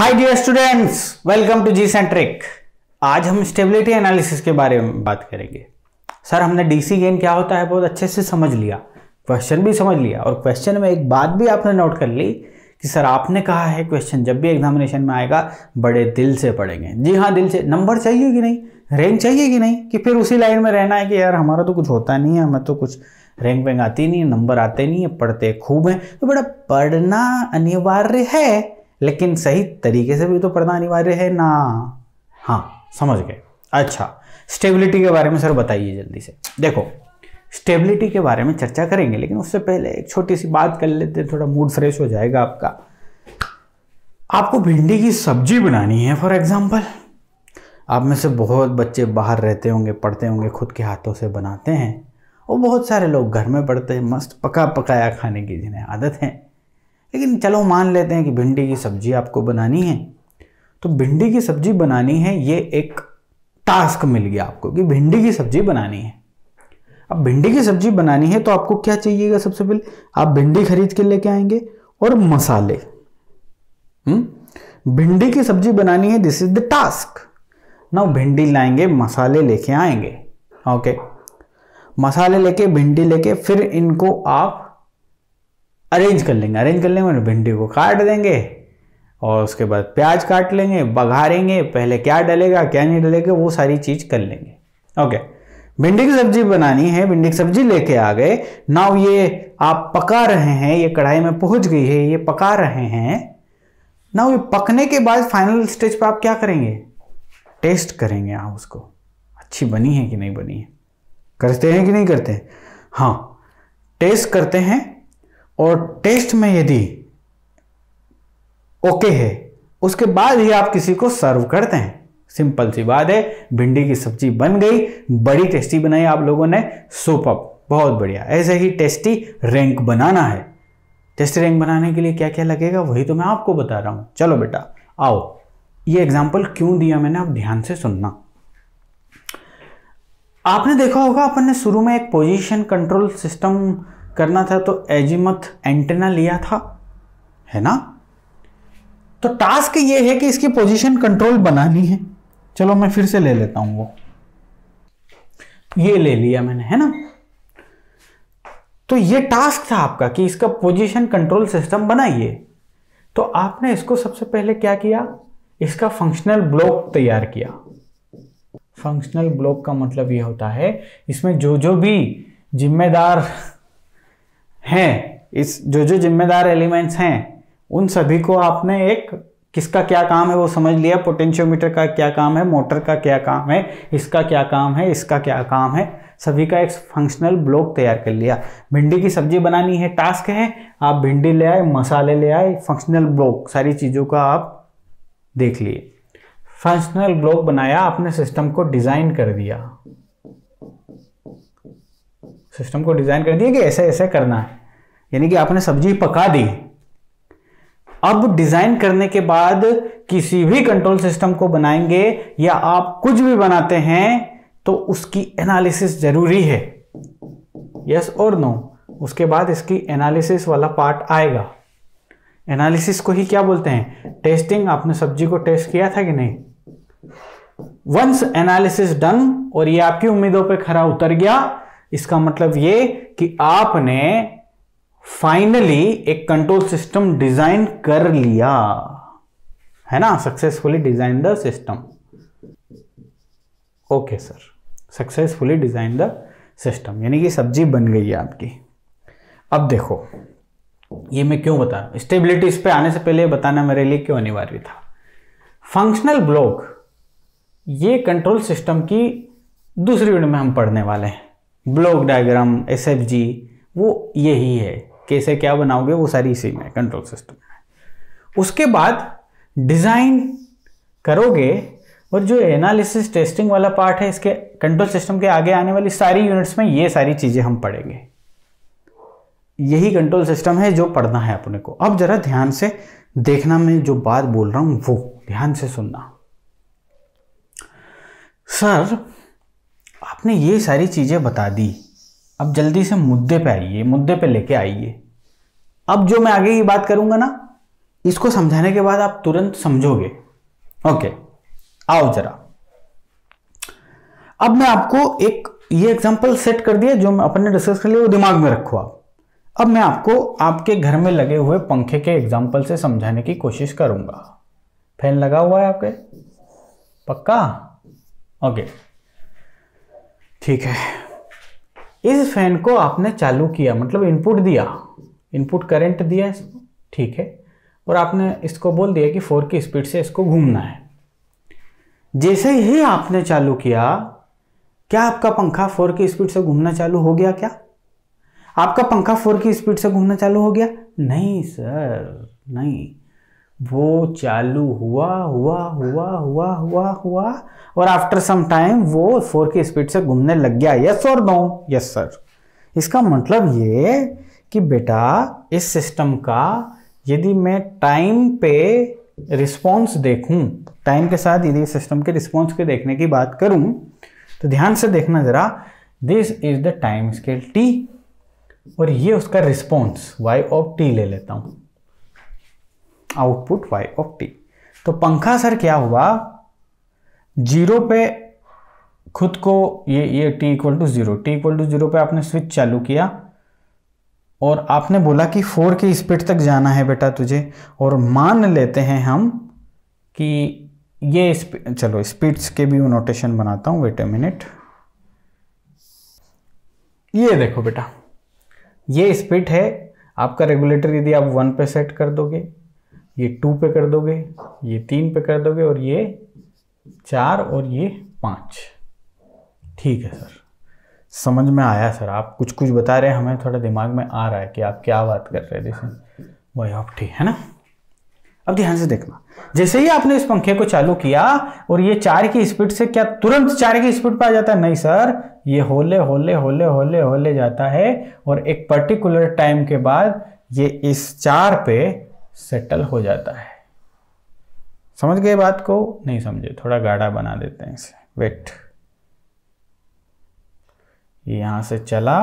Hi dear students, welcome to G Centric. आज हम stability analysis के बारे में बात करेंगे। सर, हमने डीसी गेन क्या होता है बहुत अच्छे से समझ लिया, क्वेश्चन भी समझ लिया, और क्वेश्चन में एक बात भी आपने नोट कर ली कि सर आपने कहा है क्वेश्चन जब भी एग्जामिनेशन में आएगा बड़े दिल से पढ़ेंगे। जी हाँ, दिल से। नंबर चाहिए कि नहीं, रैंक चाहिए कि नहीं, कि फिर उसी लाइन में रहना है कि यार हमारा तो कुछ होता नहीं है, हमें तो कुछ रैंक वैंक आती नहीं है, नंबर आते नहीं है, पढ़ते खूब हैं। तो बेटा पढ़ना अनिवार्य है, लेकिन सही तरीके से भी तो पढ़ना अनिवार्य है ना। हाँ, समझ गए। अच्छा, स्टेबिलिटी के बारे में सर बताइए जल्दी से। देखो, स्टेबिलिटी के बारे में चर्चा करेंगे, लेकिन उससे पहले एक छोटी सी बात कर लेते हैं, थोड़ा मूड फ्रेश हो जाएगा आपका। आपको भिंडी की सब्जी बनानी है फॉर एग्जाम्पल। आप में से बहुत बच्चे बाहर रहते होंगे, पढ़ते होंगे, खुद के हाथों से बनाते हैं, और बहुत सारे लोग घर में पढ़ते हैं मस्त पका पकाया खाने की जिन्हें आदत है। लेकिन चलो मान लेते हैं कि भिंडी की सब्जी आपको बनानी है। तो भिंडी की सब्जी बनानी है, ये एक टास्क मिल गया आपको कि भिंडी की सब्जी बनानी है। अब भिंडी की सब्जी बनानी है तो आपको क्या चाहिएगा? सबसे पहले आप भिंडी खरीद के लेके आएंगे और मसाले। भिंडी की सब्जी बनानी है, this is the task. Now भिंडी लाएंगे, मसाले लेके आएंगे। ओके, मसाले लेके, भिंडी लेके, फिर इनको आप अरेंज कर लेंगे। अरेंज कर लेंगे मतलब भिंडी को काट देंगे, और उसके बाद प्याज काट लेंगे, बघारेंगे, पहले क्या डलेगा क्या नहीं डलेगा वो सारी चीज कर लेंगे। ओके, भिंडी की सब्जी बनानी है, भिंडी की सब्जी लेके आ गए। नाउ ये आप पका रहे हैं, ये कढ़ाई में पहुंच गई है, ये पका रहे हैं। नाउ ये पकने के बाद फाइनल स्टेज पे आप क्या करेंगे? टेस्ट करेंगे आप उसको, अच्छी बनी है कि नहीं बनी है। करते हैं कि नहीं करते हैं? हाँ, टेस्ट करते हैं, और टेस्ट में यदि ओके है उसके बाद ही आप किसी को सर्व करते हैं। सिंपल सी बात है, भिंडी की सब्जी बन गई, बड़ी टेस्टी बनाई आप लोगों ने, सुपर, बहुत बढ़िया। ऐसे ही टेस्टी रैंक बनाना है। टेस्टी रैंक बनाने के लिए क्या क्या लगेगा वही तो मैं आपको बता रहा हूं। चलो बेटा आओ, ये एग्जाम्पल क्यों दिया मैंने, आप ध्यान से सुनना। आपने देखा होगा अपन ने शुरू में एक पोजीशन कंट्रोल सिस्टम करना था, तो एजीमथ एंटेना लिया था, है ना। तो टास्क ये है कि इसकी पोजीशन कंट्रोल बनानी है। चलो मैं फिर से ले लेता हूं, वो ये ले लिया मैंने, है ना। तो ये टास्क था आपका कि इसका पोजीशन कंट्रोल सिस्टम बनाइए। तो आपने इसको सबसे पहले क्या किया? इसका फंक्शनल ब्लॉक तैयार किया। फंक्शनल ब्लॉक का मतलब ये होता है इसमें जो जो भी जिम्मेदार हैं, इस जो जो जिम्मेदार एलिमेंट्स हैं उन सभी को आपने एक, किसका क्या काम है वो समझ लिया। पोटेंशियोमीटर का क्या काम है, मोटर का क्या काम है, इसका क्या काम है, इसका क्या काम है, सभी का एक फंक्शनल ब्लॉक तैयार कर लिया। भिंडी की सब्जी बनानी है, टास्क है, आप भिंडी ले आए, मसाले ले आए, फंक्शनल ब्लॉक, सारी चीज़ों का आप देख लिए। फंक्शनल ब्लॉक बनाया आपने, सिस्टम को डिजाइन कर दिया। सिस्टम को डिजाइन कर दिया कि ऐसे ऐसे करना है, यानी कि आपने सब्जी पका दी। अब डिजाइन करने के बाद किसी भी कंट्रोल सिस्टम को बनाएंगे या आप कुछ भी बनाते हैं तो उसकी एनालिसिस जरूरी है, यस और नो। उसके बाद इसकी एनालिसिस वाला पार्ट आएगा। एनालिसिस को ही क्या बोलते हैं? टेस्टिंग। आपने सब्जी को टेस्ट किया था कि नहीं? वंस एनालिसिस डन और ये आपकी उम्मीदों पे खरा उतर गया, इसका मतलब ये कि आपने फाइनली एक कंट्रोल सिस्टम डिजाइन कर लिया, है ना। Successfully design the system. Okay sir, successfully design the system, यानी कि सब्जी बन गई है आपकी। अब देखो, ये मैं क्यों बता रहा हूं, स्टेबिलिटी इस पे आने से पहले बताना मेरे लिए क्यों अनिवार्य था। फंक्शनल ब्लॉक, ये कंट्रोल सिस्टम की दूसरी यूनिट में हम पढ़ने वाले हैं। ब्लॉक डायग्राम, SFG, वो यही है, कैसे क्या बनाओगे वो सारी इसी में कंट्रोल सिस्टम है। उसके बाद डिजाइन करोगे, और जो एनालिसिस टेस्टिंग वाला पार्ट है इसके कंट्रोल सिस्टम के आगे आने वाली सारी यूनिट्स में ये सारी चीजें हम पढ़ेंगे। यही कंट्रोल सिस्टम है जो पढ़ना है अपने को। अब जरा ध्यान से देखना, मैं जो बात बोल रहा हूं वो ध्यान से सुनना। सर आपने ये सारी चीजें बता दी, अब जल्दी से मुद्दे पे आइए, मुद्दे पे लेके आइए। अब जो मैं आगे की बात करूंगा ना, इसको समझाने के बाद आप तुरंत समझोगे। ओके, आओ जरा, अब मैं आपको एक ये एग्जांपल सेट कर दिया जो मैं अपने डिस्कस कर लिया, वो दिमाग में रखो आप। अब मैं आपको आपके घर में लगे हुए पंखे के एग्जांपल से समझाने की कोशिश करूंगा। फैन लगा हुआ है आपके, पक्का? ओके, ठीक है। इस फैन को आपने चालू किया, मतलब इनपुट दिया, इनपुट करंट दिया इसको, ठीक है, और आपने इसको बोल दिया कि 4 की स्पीड से इसको घूमना है। जैसे ही आपने चालू किया, क्या आपका पंखा 4 की स्पीड से घूमना चालू हो गया? क्या आपका पंखा 4 की स्पीड से घूमना चालू हो गया? नहीं सर, नहीं। वो चालू हुआ हुआ हुआ हुआ हुआ हुआ और आफ्टर सम टाइम वो 4 की स्पीड से घूमने लग गया। यस और नो? Yes sir. इसका मतलब ये कि बेटा इस सिस्टम का यदि मैं टाइम पे रिस्पॉन्स देखूं, टाइम के साथ यदि सिस्टम के रिस्पॉन्स के देखने की बात करूं, तो ध्यान से देखना जरा। This is the time scale t और ये उसका रिस्पॉन्स y ऑफ t ले लेता हूं, आउटपुट y ऑफ t। तो पंखा सर क्या हुआ, 0 पे खुद को ये t इक्वल टू 0 पे आपने स्विच चालू किया और आपने बोला कि 4 की स्पीड तक जाना है बेटा तुझे, और मान लेते हैं हम कि ये चलो स्पीड्स के भी नोटेशन बनाता हूं, वेट अ मिनट। ये देखो बेटा, ये स्पीड है आपका रेगुलेटर। यदि आप 1 पे सेट कर दोगे, ये 2 पे कर दोगे, ये 3 पे कर दोगे, और ये 4 और ये 5। ठीक है सर, समझ में आया सर। आप कुछ कुछ बता रहे हैं, हमें थोड़ा दिमाग में आ रहा है कि आप क्या बात कर रहे थे। वाई ऑफ टी, है ना? अब ध्यान से देखना, जैसे ही आपने इस पंखे को चालू किया और ये 4 की स्पीड से क्या तुरंत 4 की स्पीड पर आ जाता है? नहीं सर, ये होले होले होले होले होले जाता है और एक पर्टिकुलर टाइम के बाद ये इस 4 पे सेटल हो जाता है। समझ गए बात को? नहीं समझे? थोड़ा गाढ़ा बना देते हैं इसे। वेट, ये यहां से चला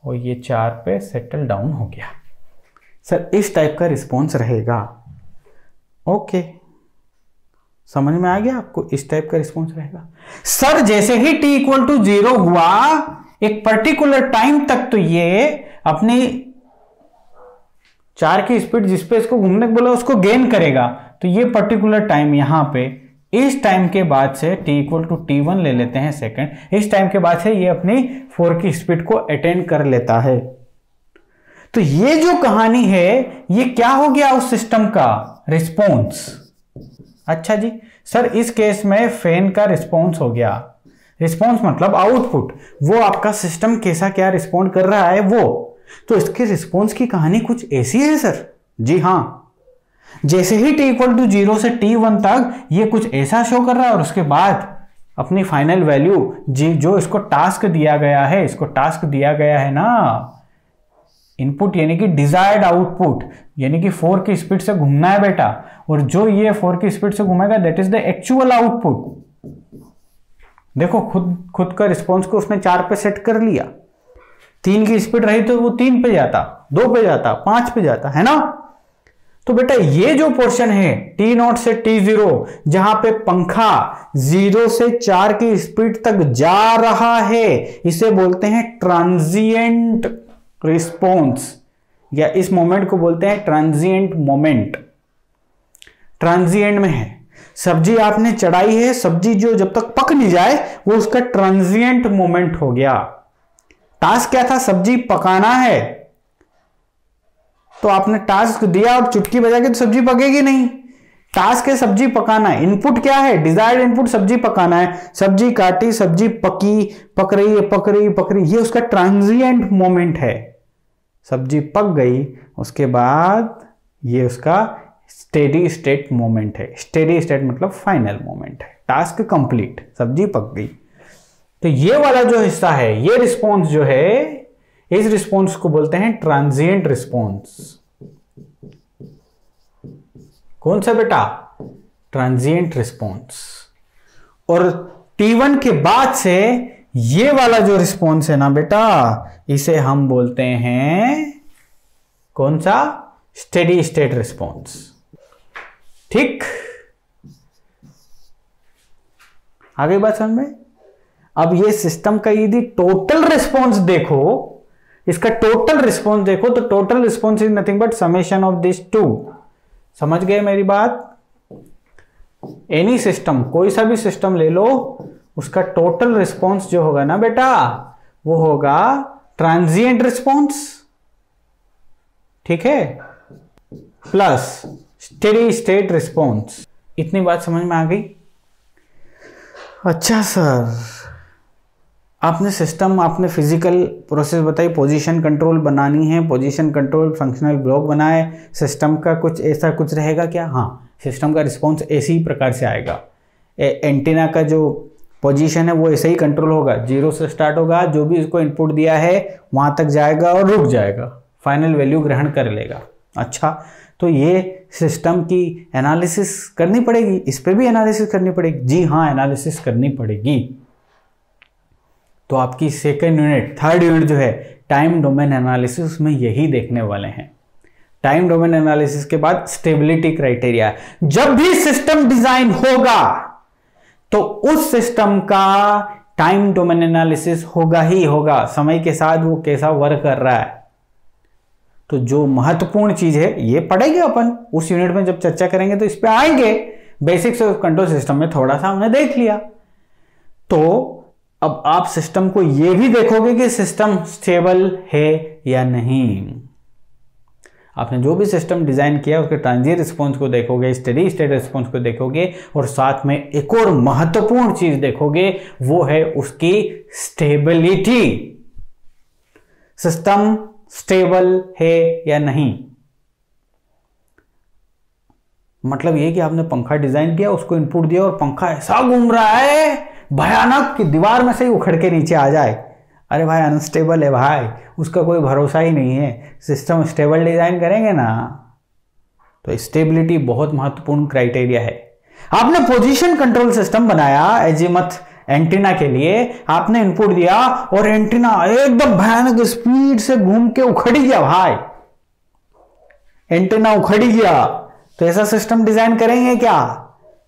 और ये 4 पे सेटल डाउन हो गया। सर इस टाइप का रिस्पॉन्स रहेगा। ओके, समझ में आ गया आपको? इस टाइप का रिस्पॉन्स रहेगा। सर जैसे ही t इक्वल टू 0 हुआ, एक पर्टिकुलर टाइम तक तो ये अपनी 4 की स्पीड जिस पे इसको घूमने को बोला उसको गेन करेगा। तो ये पर्टिकुलर टाइम यहां पे, इस टाइम के बाद से t इक्वल टू t1 ले लेते हैं सेकंड, इस टाइम के बाद से ये अपनी 4 की स्पीड को अटेंड कर लेता है। तो ये जो कहानी है, ये क्या हो गया उस सिस्टम का? रिस्पॉन्स। अच्छा जी सर, इस केस में फैन का रिस्पॉन्स हो गया। रिस्पॉन्स मतलब आउटपुट, वो आपका सिस्टम कैसा क्या रिस्पॉन्ड कर रहा है वो। तो इसके रिस्पॉन्स की कहानी कुछ ऐसी है सर। जी हां, जैसे ही t इक्वल टू 0 से t1 तक ये कुछ ऐसा शो कर रहा है और उसके बाद अपनी फाइनल वैल्यू जो इसको टास्क दिया गया है, इसको टास्क दिया गया है ना, इनपुट यानी कि डिजायर्ड आउटपुट, यानी कि 4 की स्पीड से घूमना है बेटा, और जो ये 4 की स्पीड से घूमेगा that is the actual output. देखो खुद का रिस्पॉन्स को उसने 4 पे सेट कर लिया। 3 की स्पीड रही तो वो 3 पे जाता, 2 पे जाता, 5 पे जाता, है ना? तो बेटा ये जो पोर्शन है t0 से t0, जहां पे पंखा 0 से 4 की स्पीड तक जा रहा है, इसे बोलते हैं ट्रांजिएंट रिस्पॉन्स, या इस मोमेंट को बोलते हैं ट्रांजिएंट मोमेंट। ट्रांजिएंट में है, सब्जी आपने चढ़ाई है, सब्जी जो जब तक पक नहीं जाए वो उसका ट्रांजिएंट मोमेंट हो गया। टास्क क्या था? सब्जी पकाना है, तो आपने टास्क दिया और चुटकी बजा के तो सब्जी पकेगी नहीं। टास्क है सब्जी पकाना है, इनपुट क्या है? डिजायर्ड इनपुट सब्जी पकाना है। सब्जी काटी, सब्जी पकी, पक रही है, पक रही, पक रही, ये उसका ट्रांजिएंट मोमेंट है। सब्जी पक गई, उसके बाद ये उसका स्टेडी स्टेट मोमेंट है। स्टेडी स्टेट मतलब फाइनल मोमेंट है, टास्क कंप्लीट, सब्जी पक गई। तो ये वाला जो हिस्सा है, ये रिस्पॉन्स जो है, इस रिस्पॉन्स को बोलते हैं ट्रांजिएंट रिस्पॉन्स। कौन सा बेटा? Transient response. और T1 के बाद से ये वाला जो रिस्पॉन्स है ना बेटा, इसे हम बोलते हैं कौन सा? Steady state response. ठीक, आ गई बात समझ में। अब ये सिस्टम का यदि टोटल रिस्पॉन्स देखो, इसका टोटल रिस्पॉन्स देखो, तो total response is nothing but summation of this two. समझ गए मेरी बात। एनी सिस्टम, कोई सा भी सिस्टम ले लो, उसका टोटल रिस्पॉन्स जो होगा ना बेटा, वो होगा ट्रांजिएंट रिस्पॉन्स, ठीक है, प्लस स्टेडी स्टेट रिस्पॉन्स। इतनी बात समझ में आ गई। अच्छा सर, आपने सिस्टम, आपने फिजिकल प्रोसेस बताई, पोजीशन कंट्रोल बनानी है, पोजीशन कंट्रोल फंक्शनल ब्लॉक बनाए, सिस्टम का कुछ ऐसा कुछ रहेगा क्या? हाँ, सिस्टम का रिस्पॉन्स ऐसे ही प्रकार से आएगा। एंटीना का जो पोजीशन है वो ऐसे ही कंट्रोल होगा, 0 से स्टार्ट होगा, जो भी इसको इनपुट दिया है वहाँ तक जाएगा और रुक जाएगा, फाइनल वैल्यू ग्रहण कर लेगा। अच्छा, तो ये सिस्टम की एनालिसिस करनी पड़ेगी, इस पर भी एनालिसिस करनी पड़ेगी। जी हाँ, एनालिसिस करनी पड़ेगी। तो आपकी सेकेंड यूनिट, थर्ड यूनिट जो है टाइम डोमेन एनालिसिस, उसमें यही देखने वाले हैं। टाइम डोमेन एनालिसिस के बाद स्टेबिलिटी क्राइटेरिया। जब भी सिस्टम डिजाइन होगा तो उस सिस्टम का टाइम डोमेन एनालिसिस होगा ही होगा, समय के साथ वो कैसा वर्क कर रहा है। तो जो महत्वपूर्ण चीज है ये पढ़ेंगे अपन उस यूनिट में, जब चर्चा करेंगे तो इस पे आएंगे। बेसिक्स ऑफ कंट्रोल सिस्टम में थोड़ा सा हमने देख लिया। तो अब आप सिस्टम को ये भी देखोगे कि सिस्टम स्टेबल है या नहीं। आपने जो भी सिस्टम डिजाइन किया उसके ट्रांजिएंट रिस्पॉन्स को देखोगे, स्टेडी स्टेट रिस्पॉन्स को देखोगे, और साथ में एक और महत्वपूर्ण चीज देखोगे, वो है उसकी स्टेबिलिटी। सिस्टम स्टेबल है या नहीं। मतलब ये कि आपने पंखा डिजाइन किया, उसको इनपुट दिया और पंखा ऐसा घूम रहा है भयानक कि दीवार में से ही उखड़ के नीचे आ जाए। अरे भाई, अनस्टेबल है भाई, उसका कोई भरोसा ही नहीं है। सिस्टम स्टेबल डिजाइन करेंगे ना, तो स्टेबिलिटी बहुत महत्वपूर्ण क्राइटेरिया है। आपने पोजीशन कंट्रोल सिस्टम बनाया एजीमथ एंटीना के लिए, आपने इनपुट दिया और एंटीना एकदम भयानक स्पीड से घूम के उखड़ गया भाई, एंटीना उखड़ गया, तो ऐसा सिस्टम डिजाइन करेंगे क्या?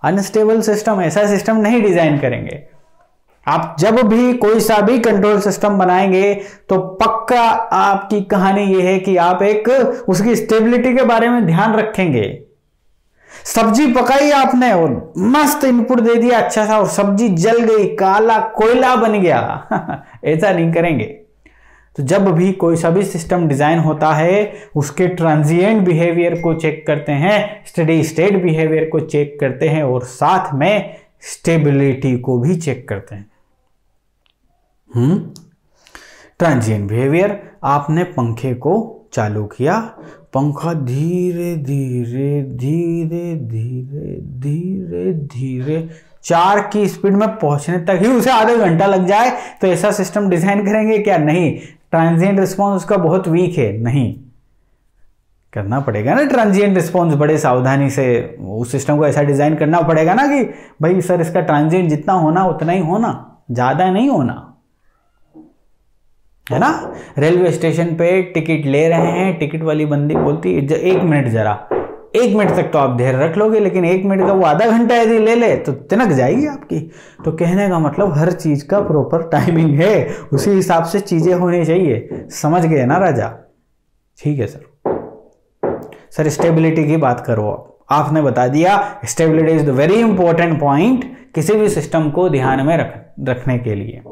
अनस्टेबल सिस्टम, ऐसा सिस्टम नहीं डिजाइन करेंगे। आप जब भी कोई सा भी कंट्रोल सिस्टम बनाएंगे तो पक्का आपकी कहानी यह है कि आप एक उसकी स्टेबिलिटी के बारे में ध्यान रखेंगे। सब्जी पकाई आपने और मस्त इनपुट दे दिया अच्छा सा, और सब्जी जल गई, काला कोयला बन गया ऐसा नहीं करेंगे। तो जब भी कोई सा भी सिस्टम डिजाइन होता है, उसके ट्रांजिएंट बिहेवियर को चेक करते हैं, स्टेडी स्टेट बिहेवियर को चेक करते हैं, और साथ में स्टेबिलिटी को भी चेक करते हैं। ट्रांजिएंट बिहेवियर, आपने पंखे को चालू किया, पंखा धीरे धीरे धीरे धीरे धीरे धीरे 4 की स्पीड में पहुंचने तक ही उसे आधा घंटा लग जाए, तो ऐसा सिस्टम डिजाइन करेंगे क्या? नहीं। ट्रांजिएंट रिस्पॉन्स उसका बहुत वीक है, नहीं करना पड़ेगा ना ट्रांजिएंट रिस्पॉन्स, बड़े सावधानी से उस सिस्टम को ऐसा डिजाइन करना पड़ेगा ना कि भाई सर इसका ट्रांजिएंट जितना होना उतना ही होना, ज्यादा नहीं होना, है ना। रेलवे स्टेशन पे टिकट ले रहे हैं, टिकट वाली बंदी बोलती है 1 मिनट, जरा 1 मिनट तक तो आप देर रख लोगे, लेकिन 1 मिनट का वो आधा घंटा यदि ले ले तो तिनक जाएगी आपकी। तो कहने का मतलब हर चीज का प्रॉपर टाइमिंग है, उसी हिसाब से चीजें होनी चाहिए। समझ गए ना राजा? ठीक है सर स्टेबिलिटी की बात करो। आपने बता दिया stability is the very important point किसी भी सिस्टम को ध्यान में रखने के लिए।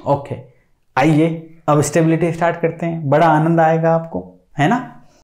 ओके, आइए अब स्टेबिलिटी स्टार्ट करते हैं, बड़ा आनंद आएगा आपको, है ना।